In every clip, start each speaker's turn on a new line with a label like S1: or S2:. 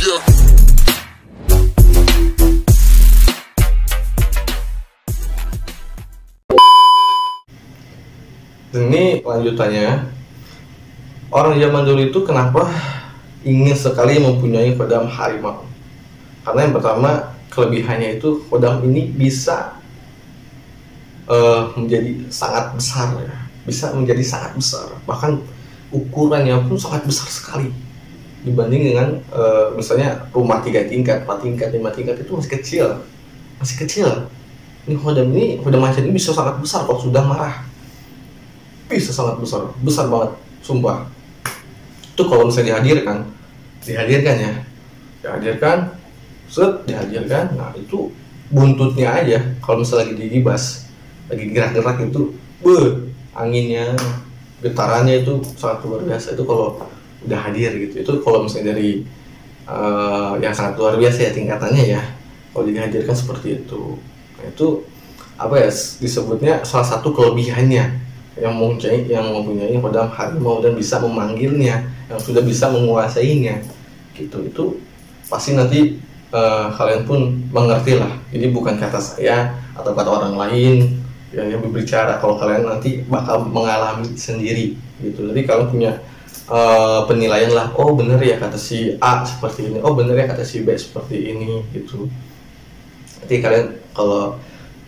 S1: Ini lanjutannya, orang zaman dulu itu kenapa ingin sekali mempunyai kodam harimau? Karena yang pertama, kelebihannya itu kodam ini bisa menjadi sangat besar ya, bisa menjadi sangat besar, bahkan ukurannya pun sangat besar sekali dibanding dengan misalnya rumah 3 tingkat, 4 tingkat, 5 tingkat itu masih kecil. Ini kodam macam ini bisa sangat besar kalau sudah marah. Bisa sangat besar banget, sumpah. Itu kalau misalnya dihadirkan ya, dihadirkan. Nah itu buntutnya aja, kalau misalnya lagi digibas, lagi gerak-gerak itu, anginnya, getarannya itu sangat luar biasa. Itu kalau udah hadir gitu. Itu kalau misalnya dari yang sangat luar biasa ya tingkatannya ya. Kalau dihadirkan seperti itu, nah, itu apa ya disebutnya salah satu kelebihannya. Yang mempunyai kodam harimau dan bisa memanggilnya, yang sudah bisa menguasainya gitu, itu pasti nanti kalian pun mengerti lah. Jadi bukan kata saya atau kata orang lain yang berbicara, kalau kalian nanti bakal mengalami sendiri gitu. Jadi kalian punya penilaian lah, oh bener ya kata si A seperti ini, oh bener ya kata si B seperti ini gitu. Nanti kalian kalau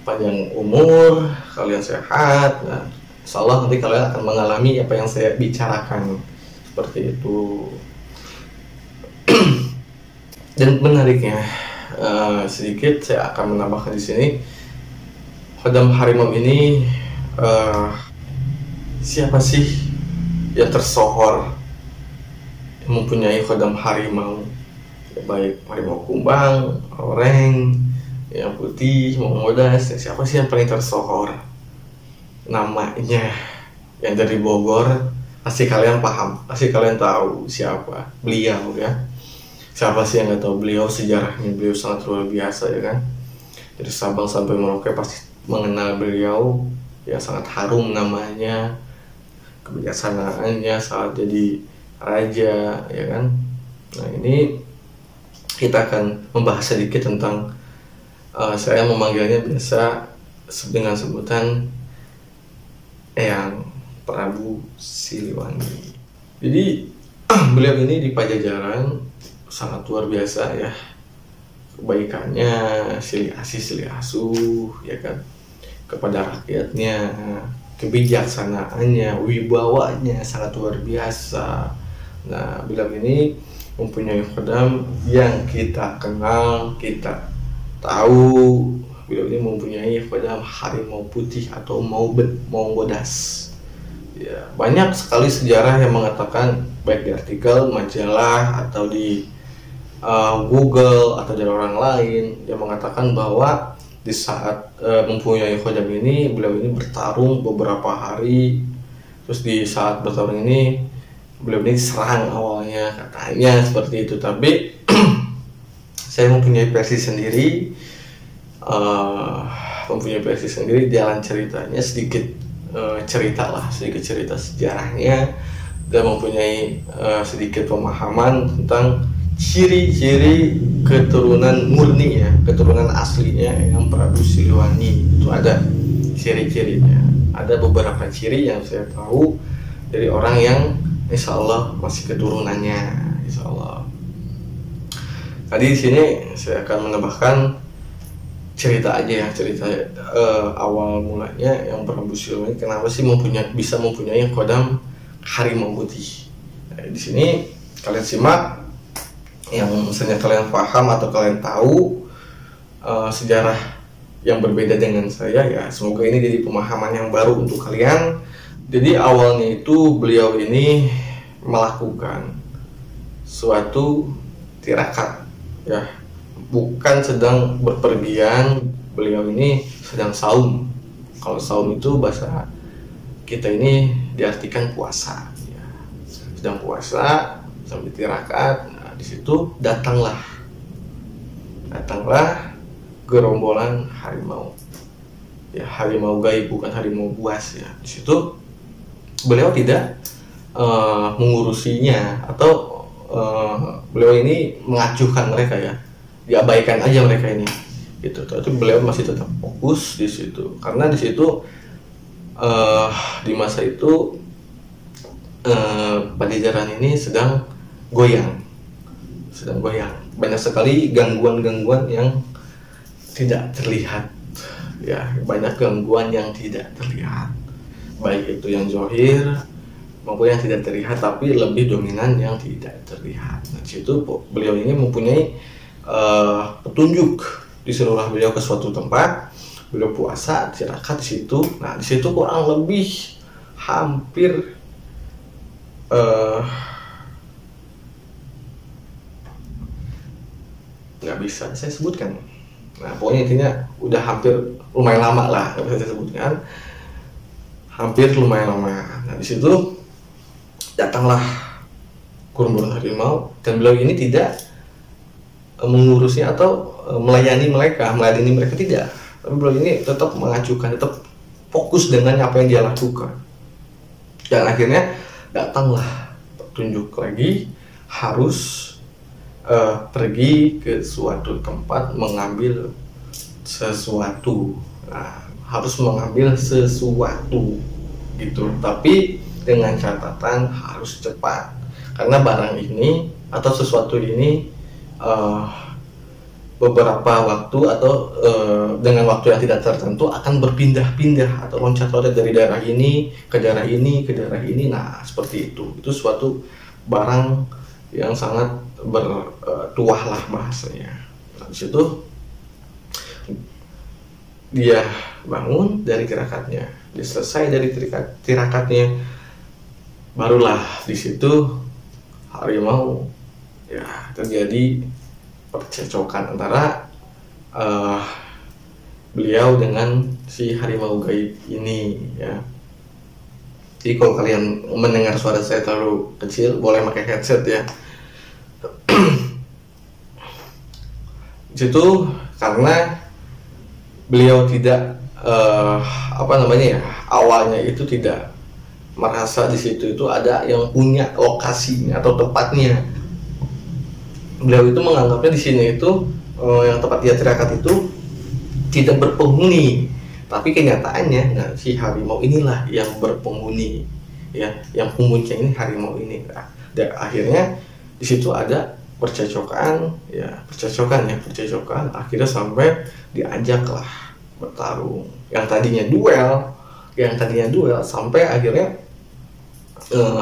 S1: panjang umur, kalian sehat, nah insyaallah nanti kalian akan mengalami apa yang saya bicarakan seperti itu. Dan menariknya sedikit saya akan menambahkan di sini, kodam harimau ini siapa sih yang tersohor yang mempunyai kodam harimau, ya, baik harimau kumbang, oreng, yang putih, modas, siapa sih yang paling tersohor? Namanya yang dari Bogor, pasti kalian paham, pasti kalian tahu siapa beliau ya. Siapa sih yang nggak tahu beliau? Sejarahnya beliau sangat luar biasa ya kan. Dari Sabang sampai Merauke pasti mengenal beliau ya, sangat harum namanya, kebijaksanaannya saat jadi raja ya kan. Nah ini kita akan membahas sedikit tentang saya memanggilnya biasa dengan sebutan Eyang Prabu Siliwangi. Jadi beliau ini di Pajajaran sangat luar biasa ya, kebaikannya, silih asih silih asuh ya kan kepada rakyatnya, kebijaksanaannya, wibawanya sangat luar biasa. Nah beliau ini mempunyai kodam yang kita kenal, kita tahu. Beliau ini mempunyai kodam harimau putih atau modas. Ya, banyak sekali sejarah yang mengatakan, baik di artikel, majalah, atau di Google, atau dari orang lain, yang mengatakan bahwa di saat mempunyai kodam ini, beliau ini bertarung beberapa hari. Terus di saat bertarung ini, beliau ini serang awalnya, katanya seperti itu. Tapi saya mempunyai versi sendiri. Mempunyai versi sendiri, jalan ceritanya sedikit cerita sejarahnya, dan mempunyai sedikit pemahaman tentang ciri-ciri keturunan murni ya, keturunan aslinya yang Prabu Siliwangi. Itu ada ciri-cirinya, ada beberapa ciri yang saya tahu dari orang yang insya Allah masih keturunannya, insya Allah. Tadi di sini saya akan menambahkan cerita aja ya, cerita awal mulanya yang Prabu Siliwangi kenapa sih bisa mempunyai kodam harimau putih. Nah, di sini kalian simak, yang misalnya kalian paham atau kalian tahu sejarah yang berbeda dengan saya ya, semoga ini jadi pemahaman yang baru untuk kalian. Jadi awalnya itu beliau ini melakukan suatu tirakat ya, bukan sedang berpergian, beliau ini sedang saum. Kalau saum itu bahasa kita ini diartikan puasa ya. Sedang puasa sambil tirakat. Nah, di situ datanglah gerombolan harimau. Ya, harimau gaib, bukan harimau buas ya. Di situ beliau tidak mengurusinya, atau beliau ini mengacuhkan mereka ya, diabaikan aja mereka ini gitu. Tapi beliau masih tetap fokus di situ karena di situ di masa itu Pajajaran ini sedang goyang, banyak sekali gangguan-gangguan yang tidak terlihat ya, banyak gangguan yang tidak terlihat, baik itu yang zahir maupun yang tidak terlihat, tapi lebih dominan yang tidak terlihat. Nah, di situ beliau ini mempunyai petunjuk, disuruhlah beliau ke suatu tempat, beliau puasa, tirakat di situ. Nah, di situ kurang lebih hampir nggak bisa saya sebutkan. Nah, pokoknya intinya udah hampir lumayan lama lah, nggak bisa saya sebutkan, hampir lumayan lama. Nah, di situ datanglah kurun-kurun harimau dan beliau ini tidak mengurusnya atau melayani mereka tidak, tapi beliau ini tetap mengacukan, tetap fokus dengan apa yang dia lakukan. Dan akhirnya datanglah petunjuk lagi, harus pergi ke suatu tempat mengambil sesuatu. Nah, harus mengambil sesuatu gitu, tapi dengan catatan harus cepat karena barang ini atau sesuatu ini beberapa waktu atau dengan waktu yang tidak tertentu akan berpindah-pindah atau loncat-loncat dari daerah ini ke daerah ini ke daerah ini. Nah, seperti itu suatu barang yang sangat bertuah lah bahasanya. Nah, disitu dia bangun dari tirakatnya, dia selesai dari tirakatnya, barulah di situ harimau ya terjadi percecokan antara beliau dengan si harimau gaib ini ya. Jadi kalau kalian mendengar suara saya terlalu kecil, boleh pakai headset ya. Itu karena beliau tidak awalnya itu tidak merasa di situ itu ada yang punya lokasinya atau tempatnya. Beliau itu menganggapnya di sini itu yang tempat dia tirakat itu tidak berpenghuni, tapi kenyataannya si harimau inilah yang berpenghuni ya, yang penghuninya ini harimau ini. Nah, dan akhirnya di situ ada percecokan, akhirnya sampai diajaklah bertarung. Yang tadinya duel sampai akhirnya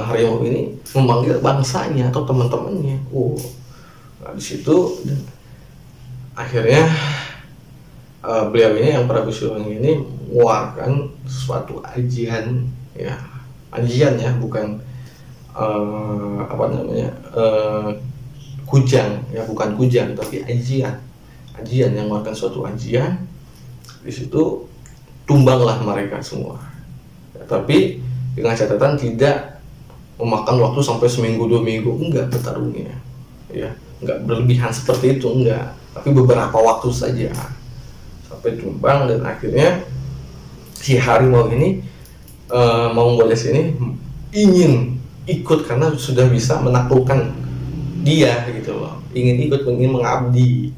S1: harimau ini memanggil bangsanya atau teman-temannya. Nah, di situ akhirnya beliau ini yang Prabu Siliwangi ini mengeluarkan suatu ajian ya, bukan kujang ya, bukan kujang tapi ajian yang mengeluarkan suatu ajian. Di situ tumbanglah mereka semua ya, tapi dengan catatan tidak memakan waktu sampai seminggu 2 minggu, enggak bertarungnya ya, enggak berlebihan seperti itu, enggak, tapi beberapa waktu saja sampai tumbang. Dan akhirnya si harimau ini Monggoles ini ingin ikut karena sudah bisa menaklukkan dia gitu loh, ingin mengabdi.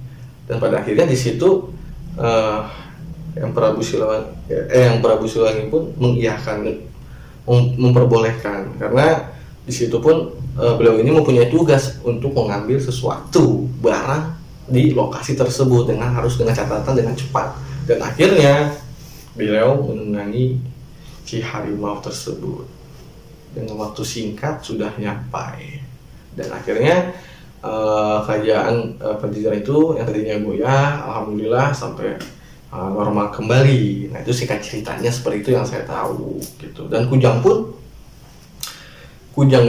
S1: Dan pada akhirnya di situ yang Prabu Siliwangi pun mengiyakan, memperbolehkan, karena di situ pun beliau ini mempunyai tugas untuk mengambil sesuatu barang di lokasi tersebut dengan catatan dengan cepat. Dan akhirnya beliau menunggangi si harimau tersebut dengan waktu singkat sudah nyampai. Dan akhirnya kerajaan Pajajaran itu yang tadinya goyah, alhamdulillah sampai normal kembali. Nah, itu singkat ceritanya seperti itu yang saya tahu gitu. Dan kujang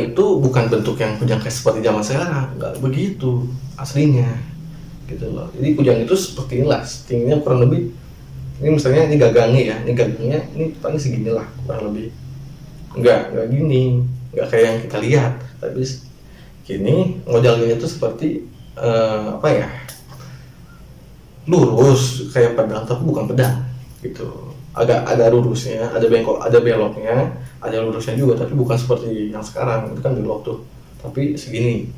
S1: itu bukan bentuk yang kujang kayak seperti zaman sekarang, nggak begitu aslinya gitu loh. Jadi kujang itu seperti inilah, tingginya kurang lebih, ini misalnya ini gagangnya ini paling segini lah kurang lebih, nggak gini, nggak kayak yang kita lihat, tapi gini modelnya itu seperti lurus kayak pedang, tapi bukan pedang gitu, agak ada lurusnya, ada beloknya, ada lurusnya juga, tapi bukan seperti yang sekarang itu kan belok tuh, tapi segini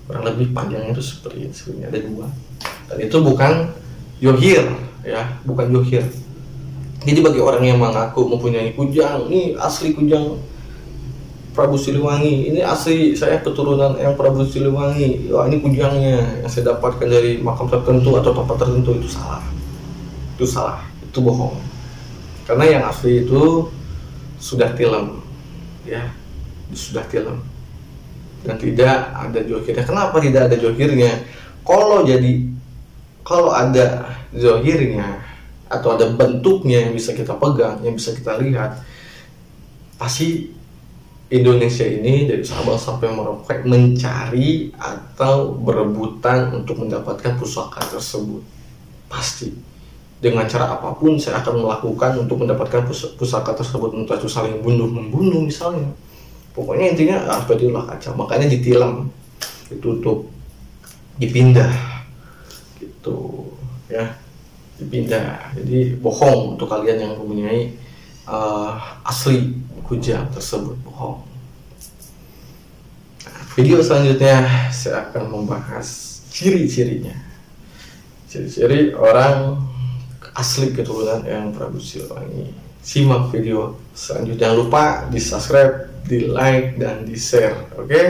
S1: kurang lebih panjangnya itu seperti ini, sebenarnya ada 2, dan itu bukan johir ya, bukan johir. Jadi bagi orang yang mengaku mempunyai kujang, ini asli kujang Prabu Siliwangi, ini asli saya keturunan yang Prabu Siliwangi, wah ini kujangnya yang saya dapatkan dari makam tertentu atau tempat tertentu, itu salah, itu bohong. Karena yang asli itu sudah tilem, ya, sudah tilem, dan tidak ada johirnya. Kenapa tidak ada johirnya? Kalau ada johirnya atau ada bentuknya yang bisa kita pegang, yang bisa kita lihat, pasti Indonesia ini dari Sabang sampai Merauke mencari atau berebutan untuk mendapatkan pusaka tersebut. Pasti dengan cara apapun saya akan melakukan untuk mendapatkan pusaka tersebut, entah itu saling membunuh misalnya. Pokoknya intinya jadilah kacau, makanya ditilam, ditutup, dipindah gitu ya, dipindah. Jadi bohong untuk kalian yang mempunyai asli kujang tersebut, bohong. Video selanjutnya saya akan membahas ciri-cirinya, ciri-ciri orang asli keturunan yang Prabu Siliwangi. Simak video selanjutnya, jangan lupa di subscribe, di like, dan di share, oke?